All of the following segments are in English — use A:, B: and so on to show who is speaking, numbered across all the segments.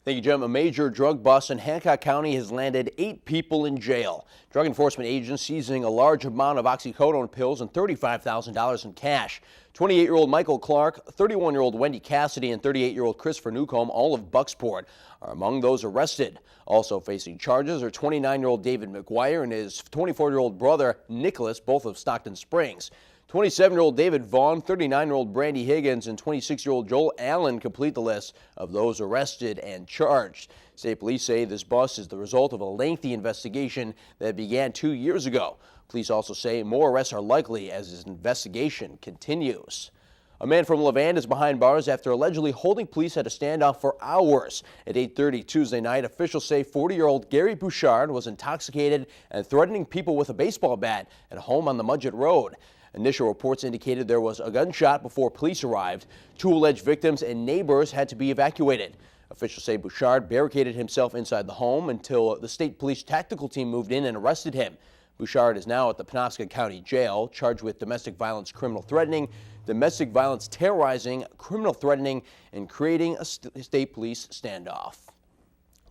A: Thank you, Jim. A major drug bust in Hancock County has landed 8 people in jail. Drug enforcement agents seizing a large amount of oxycodone pills and $35,000 in cash. 28-year-old Michael Clark, 31-year-old Wendy Cassidy, and 38-year-old Christopher Newcomb, all of Bucksport, are among those arrested. Also facing charges are 29-year-old David McGuire and his 24-year-old brother Nicholas, both of Stockton Springs. 27-year-old David Vaughn, 39-year-old Brandy Higgins, and 26-year-old Joel Allen complete the list of those arrested and charged. State police say this bust is the result of a lengthy investigation that began 2 years ago. Police also say more arrests are likely as this investigation continues. A man from Levant is behind bars after allegedly holding police at a standoff for hours. At 8:30 Tuesday night, officials say 40-year-old Gary Bouchard was intoxicated and threatening people with a baseball bat at a home on the Mudgett Road. Initial reports indicated there was a gunshot before police arrived. 2 alleged victims and neighbors had to be evacuated. Officials say Bouchard barricaded himself inside the home until the state police tactical team moved in and arrested him. Bouchard is now at the Penobscot County Jail, charged with domestic violence, criminal threatening, domestic violence terrorizing, criminal threatening, and creating a state police standoff.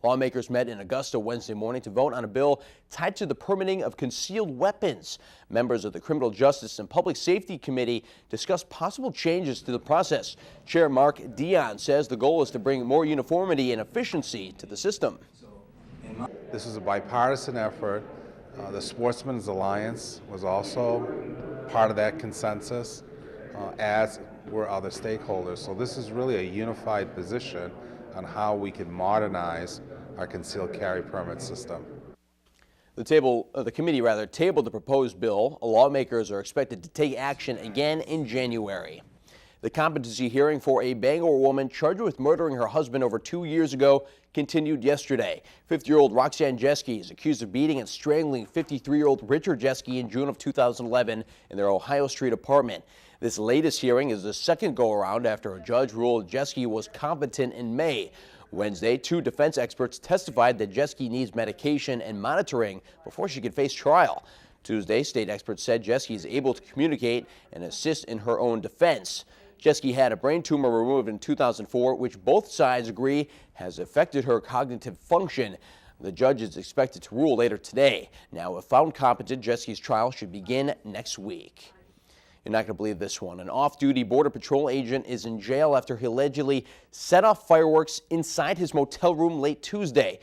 A: Lawmakers met in Augusta Wednesday morning to vote on a bill tied to the permitting of concealed weapons. Members of the Criminal Justice and Public Safety Committee discussed possible changes to the process. Chair Mark Dion says the goal is to bring more uniformity and efficiency to the system.
B: This is a bipartisan effort. The Sportsmen's Alliance was also part of that consensus, as were other stakeholders. So this is really a unified position on how we can modernize our concealed carry permit system.
A: The committee tabled the proposed bill. Lawmakers are expected to take action again in January. The competency hearing for a Bangor woman charged with murdering her husband over 2 years ago continued yesterday. 50-year-old Roxanne Jeske is accused of beating and strangling 53-year-old Richard Jeske in June of 2011 in their Ohio Street apartment. This latest hearing is the second go-around after a judge ruled Jeske was competent in May. Wednesday, 2 defense experts testified that Jeske needs medication and monitoring before she could face trial. Tuesday, state experts said Jeske is able to communicate and assist in her own defense. Jeske had a brain tumor removed in 2004, which both sides agree has affected her cognitive function. The judge is expected to rule later today. Now, if found competent, Jeske's trial should begin next week. You're not going to believe this one. An off-duty Border Patrol agent is in jail after he allegedly set off fireworks inside his motel room late Tuesday.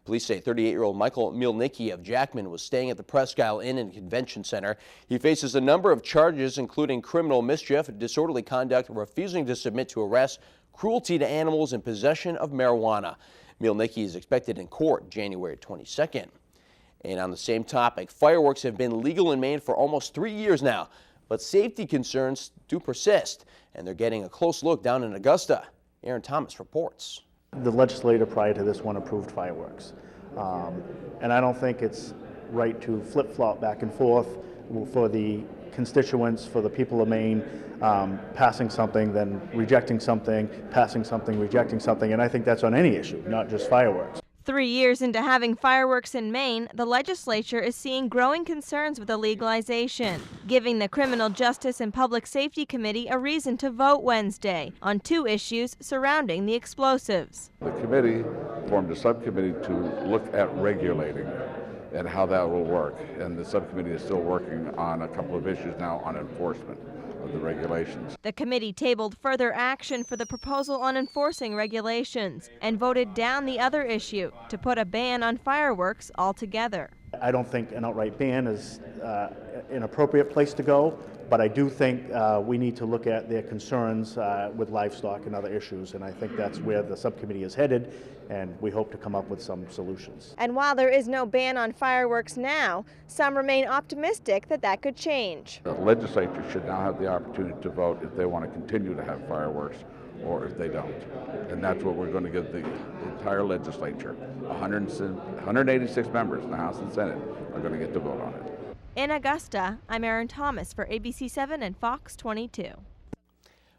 A: Police say 38-year-old Michael Mielnicki of Jackman was staying at the Presque Isle Inn and Convention Center. He faces a number of charges, including criminal mischief, disorderly conduct, refusing to submit to arrest, cruelty to animals, and possession of marijuana. Mielnicki is expected in court January 22nd. And on the same topic, fireworks have been legal in Maine for almost 3 years now. But safety concerns do persist, and they're getting a close look down in Augusta. Aaron Thomas reports.
C: The legislature prior to this one approved fireworks. And I don't think it's right to flip-flop back and forth for the constituents, for the people of Maine, passing something, then rejecting something, passing something, rejecting something. And I think that's on any issue, not just fireworks.
D: 3 years into having fireworks in Maine, the legislature is seeing growing concerns with the legalization, giving the Criminal Justice and Public Safety Committee a reason to vote Wednesday on 2 issues surrounding the explosives.
E: The committee formed a subcommittee to look at regulating and how that will work, and the subcommittee is still working on a couple of issues now on enforcement of the regulations.
D: The committee tabled further action for the proposal on enforcing regulations and voted down the other issue to put a ban on fireworks altogether.
C: I don't think an outright ban is an appropriate place to go, but I do think we need to look at their concerns with livestock and other issues, and I think that's where the subcommittee is headed, and we hope to come up with some solutions.
D: And while there is no ban on fireworks now, some remain optimistic that that could change.
E: The legislature should now have the opportunity to vote if they want to continue to have fireworks or if they don't. And that's what we're going to give the entire legislature. 186 members in the House and Senate are going to get to vote on it.
D: In Augusta, I'm Aaron Thomas for ABC7 and Fox 22.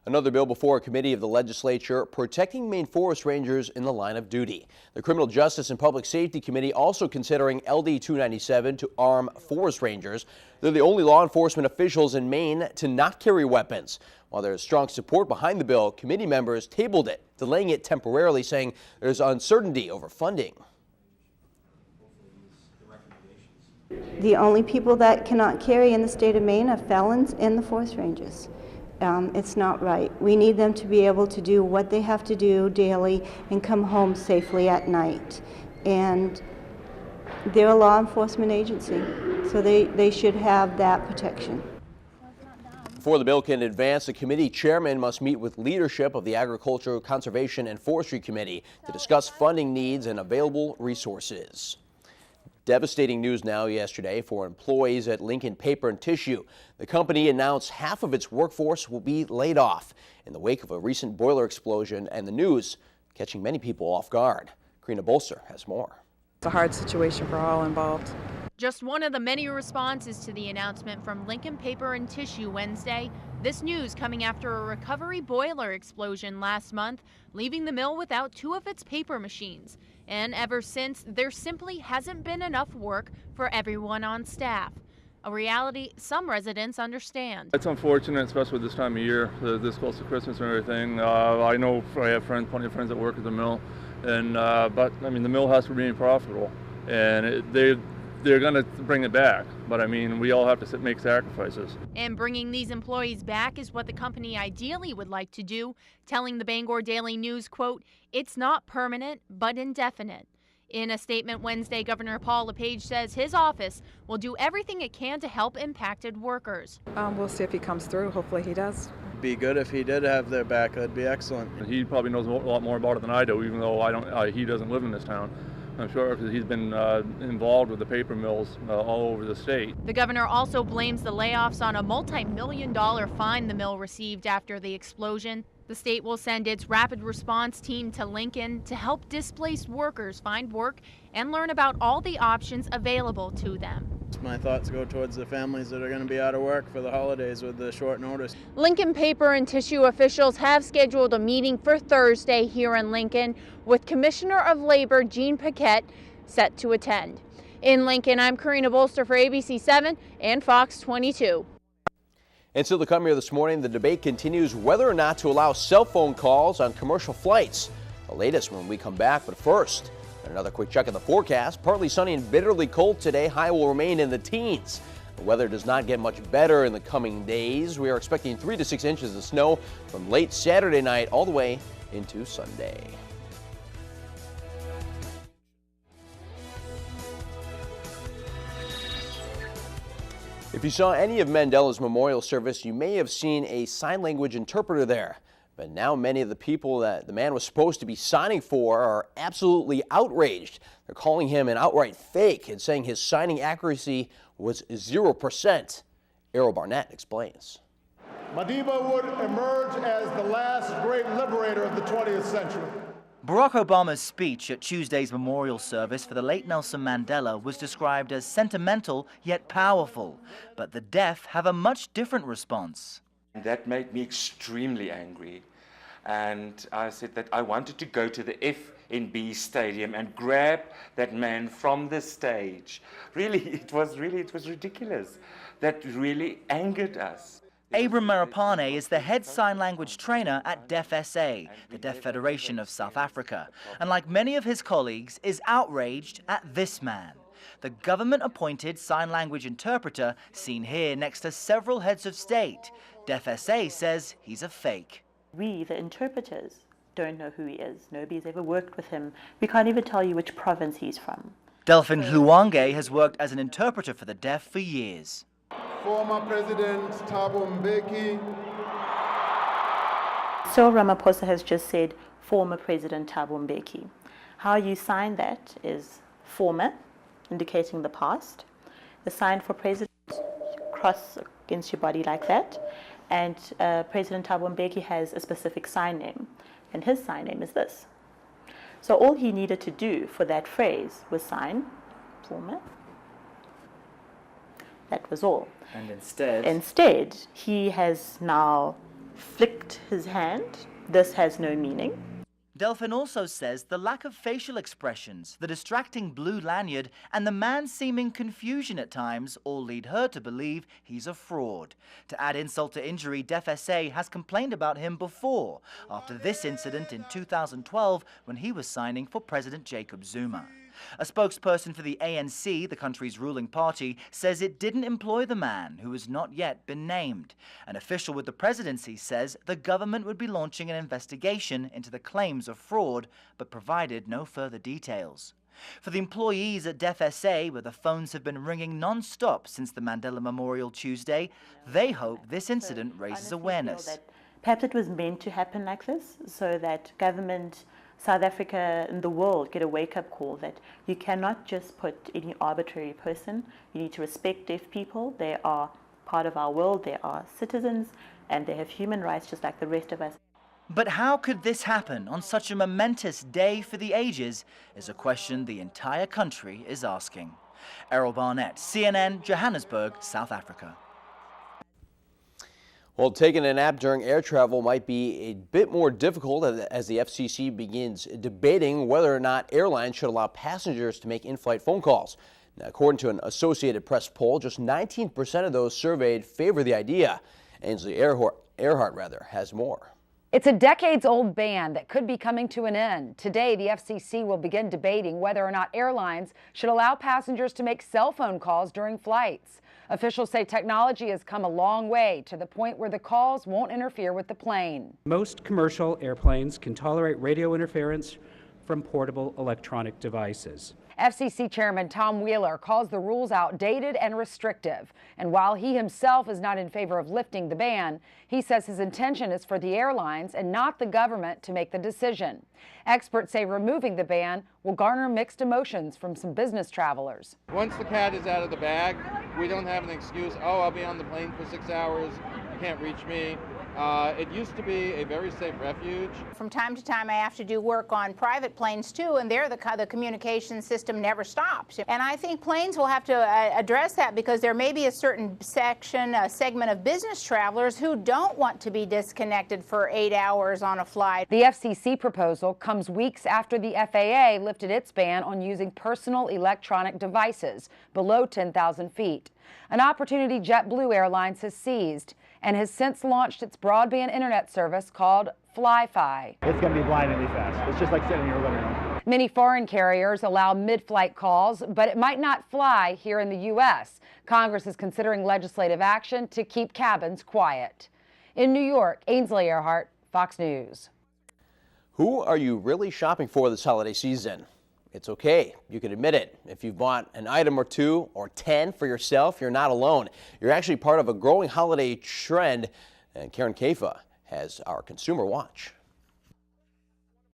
A: Another bill before a committee of the legislature protecting Maine forest rangers in the line of duty. The Criminal Justice and Public Safety Committee also considering LD 297 to arm forest rangers. They're the only law enforcement officials in Maine to not carry weapons. While there is strong support behind the bill, committee members tabled it, delaying it temporarily, saying there's uncertainty over funding.
F: The only people that cannot carry in the state of Maine are felons and the forest rangers. It's not right. We need them to be able to do what they have to do daily and come home safely at night. And they're a law enforcement agency, so they should have that protection.
A: Before the bill can advance, the committee chairman must meet with leadership of the Agriculture, Conservation, and Forestry Committee to discuss funding needs and available resources. Devastating news now yesterday for employees at Lincoln Paper and Tissue. The company announced half of its workforce will be laid off in the wake of a recent boiler explosion, and the news catching many people off guard. Karina Bolster has more.
G: It's a hard situation for all involved.
H: Just one of the many responses to the announcement from Lincoln Paper and Tissue Wednesday. This news coming after a recovery boiler explosion last month, leaving the mill without 2 of its paper machines. And ever since, there simply hasn't been enough work for everyone on staff. A reality some residents understand.
I: It's unfortunate, especially this time of year, this close to Christmas and everything. I know I have plenty of friends that work at the mill, and but I mean the mill has to remain profitable, and they're going to bring it back. But I mean, we all have to make sacrifices.
H: And bringing these employees back is what the company ideally would like to do, telling the Bangor Daily News, quote, "It's not permanent, but indefinite." In a statement Wednesday, Governor Paul LePage says his office will do everything it can to help impacted workers.
G: We'll see if he comes through. Hopefully he does.
J: Be good if he did have their back. That'd be excellent.
I: He probably knows a lot more about it than I do, even though I don't. He doesn't live in this town. I'm sure because he's been involved with the paper mills all over the state.
H: The governor also blames the layoffs on a multi-million-dollar fine the mill received after the explosion. The state will send its rapid response team to Lincoln to help displaced workers find work and learn about all the options available to them.
J: My thoughts go towards the families that are going to be out of work for the holidays with the short notice.
H: Lincoln Paper and Tissue officials have scheduled a meeting for Thursday here in Lincoln, with Commissioner of Labor Jean Paquette set to attend. In Lincoln, I'm Karina Bolster for ABC 7 and Fox 22.
A: And still to come here this morning, the debate continues whether or not to allow cell phone calls on commercial flights. The latest when we come back, but first, another quick check of the forecast. Partly sunny and bitterly cold today. High will remain in the teens. The weather does not get much better in the coming days. We are expecting 3 to 6 inches of snow from late Saturday night all the way into Sunday. If you saw any of Mandela's memorial service, you may have seen a sign language interpreter there. But now many of the people that the man was supposed to be signing for are absolutely outraged. They're calling him an outright fake and saying his signing accuracy was 0%. Errol Barnett explains.
K: Madiba would emerge as the last great liberator of the 20th century.
L: Barack Obama's speech at Tuesday's memorial service for the late Nelson Mandela was described as sentimental yet powerful. But the deaf have a much different response.
M: That made me extremely angry. And I said that I wanted to go to the FNB stadium and grab that man from the stage. Really, it was ridiculous. That really angered us.
L: Abram Marapane is the head sign language trainer at Deaf SA, the Deaf Federation of South Africa, and like many of his colleagues, is outraged at this man, the government-appointed sign language interpreter seen here next to several heads of state. Deaf SA says he's a fake.
N: We, the interpreters, don't know who he is. Nobody's ever worked with him. We can't even tell you which province he's from.
L: Delphin Hluange has worked as an interpreter for the deaf for years.
K: Former President Thabo Mbeki.
N: Cyril Ramaphosa has just said former President Thabo Mbeki. How you sign that is former, indicating the past. The sign for president, cross against your body like that. And President Thabo Mbeki has a specific sign name, and his sign name is this. So all he needed to do for that phrase was sign former. That was all.
L: And instead?
N: Instead, he has now flicked his hand. This has no meaning.
L: Delphin also says the lack of facial expressions, the distracting blue lanyard, and the man's seeming confusion at times all lead her to believe he's a fraud. To add insult to injury, DefSA has complained about him before, after this incident in 2012 when he was signing for President Jacob Zuma. A spokesperson for the ANC, the country's ruling party, says it didn't employ the man, who has not yet been named. An official with the presidency says the government would be launching an investigation into the claims of fraud, but provided no further details. For the employees at DefSA, where the phones have been ringing non-stop since the Mandela Memorial Tuesday, they hope this incident raises awareness.
N: Perhaps it was meant to happen like this, so that government, South Africa and the world get a wake-up call that you cannot just put any arbitrary person. You need to respect deaf people. They are part of our world. They are citizens, and they have human rights just like the rest of us.
L: But how could this happen on such a momentous day for the ages is a question the entire country is asking. Errol Barnett, CNN, Johannesburg, South Africa.
A: Well, taking a nap during air travel might be a bit more difficult as the FCC begins debating whether or not airlines should allow passengers to make in-flight phone calls. Now, according to an Associated Press poll, just 19% of those surveyed favor the idea. Ainsley Earhart has more.
O: It's a decades-old ban that could be coming to an end. Today, the FCC will begin debating whether or not airlines should allow passengers to make cell phone calls during flights. Officials say technology has come a long way to the point where the calls won't interfere with the plane.
P: Most commercial airplanes can tolerate radio interference from portable electronic devices.
O: FCC Chairman Tom Wheeler calls the rules outdated and restrictive. And while he himself is not in favor of lifting the ban, he says his intention is for the airlines and not the government to make the decision. Experts say removing the ban will garner mixed emotions from some business travelers.
Q: Once the cat is out of the bag, we don't have an excuse, oh, I'll be on the plane for 6 hours, you can't reach me. It used to be a very safe refuge.
R: From time to time I have to do work on private planes too, and there the communication system never stops. And I think planes will have to address that, because there may be a certain segment of business travelers who don't want to be disconnected for 8 hours on a flight.
O: The FCC proposal comes weeks after the FAA lifted its ban on using personal electronic devices below 10,000 feet. An opportunity JetBlue Airlines has seized and has since launched its broadband internet service called Fly-Fi.
C: It's going to be blindingly fast. It's just like sitting in your living room.
O: Many foreign carriers allow mid-flight calls, but it might not fly here in the U.S. Congress is considering legislative action to keep cabins quiet. In New York, Ainsley Earhart, Fox News.
A: Who are you really shopping for this holiday season? It's okay. You can admit it. If you've bought an item or 2 or 10 for yourself, you're not alone. You're actually part of a growing holiday trend, and Karen Kafa has our Consumer Watch.